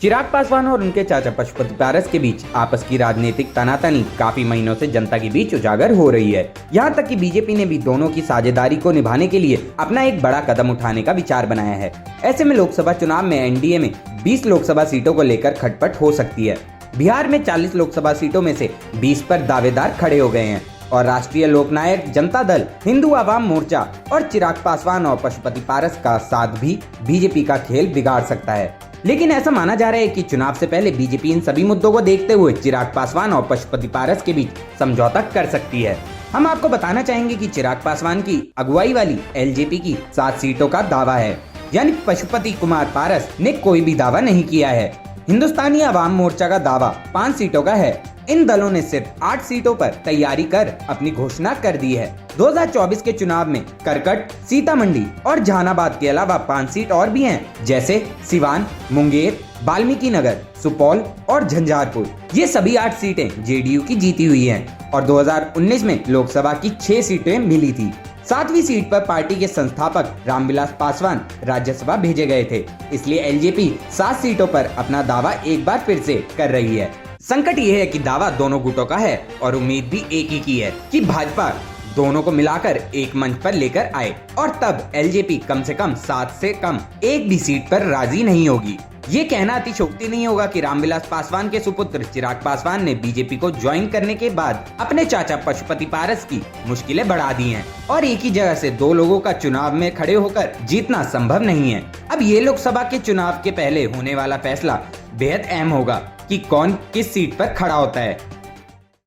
चिराग पासवान और उनके चाचा पशुपति पारस के बीच आपस की राजनीतिक तनातनी काफी महीनों से जनता के बीच उजागर हो रही है। यहाँ तक कि बीजेपी ने भी दोनों की साझेदारी को निभाने के लिए अपना एक बड़ा कदम उठाने का विचार बनाया है। ऐसे में लोकसभा चुनाव में एनडीए में 20 लोकसभा सीटों को लेकर खटपट हो सकती है। बिहार में 40 लोकसभा सीटों में से 20 पर दावेदार खड़े हो गए हैं और राष्ट्रीय लोकनायक जनता दल, हिंदू आवाम मोर्चा और चिराग पासवान और पशुपति पारस का साथ भी बीजेपी का खेल बिगाड़ सकता है। लेकिन ऐसा माना जा रहा है कि चुनाव से पहले बीजेपी इन सभी मुद्दों को देखते हुए चिराग पासवान और पशुपति पारस के बीच समझौता कर सकती है। हम आपको बताना चाहेंगे कि चिराग पासवान की अगुवाई वाली एलजेपी की 7 सीटों का दावा है, यानी पशुपति कुमार पारस ने कोई भी दावा नहीं किया है। हिंदुस्तानी आवाम मोर्चा का दावा 5 सीटों का है। इन दलों ने सिर्फ 8 सीटों पर तैयारी कर अपनी घोषणा कर दी है। 2024 के चुनाव में करकट, सीतामढ़ी और जहानाबाद के अलावा 5 सीट और भी हैं, जैसे सिवान, मुंगेर, वाल्मीकि नगर, सुपौल और झंझारपुर। ये सभी 8 सीटें जेडीयू की जीती हुई हैं और 2019 में लोकसभा की 6 सीटें मिली थी। 7वीं सीट पर पार्टी के संस्थापक रामविलास पासवान राज्यसभा भेजे गए थे, इसलिए एलजेपी 7 सीटों पर अपना दावा एक बार फिर से कर रही है। संकट ये है कि दावा दोनों गुटों का है और उम्मीद भी एक ही की है कि भाजपा दोनों को मिलाकर एक मंच पर लेकर आए और तब एलजेपी कम से कम 7 से कम एक भी सीट पर राजी नहीं होगी। ये कहना अतिशयोक्ति नहीं होगा कि रामविलास पासवान के सुपुत्र चिराग पासवान ने बीजेपी को ज्वाइन करने के बाद अपने चाचा पशुपति पारस की मुश्किलें बढ़ा दी हैं और एक ही जगह से 2 लोगों का चुनाव में खड़े होकर जीतना संभव नहीं है। अब ये लोकसभा के चुनाव के पहले होने वाला फैसला बेहद अहम होगा कि कौन किस सीट पर खड़ा होता है।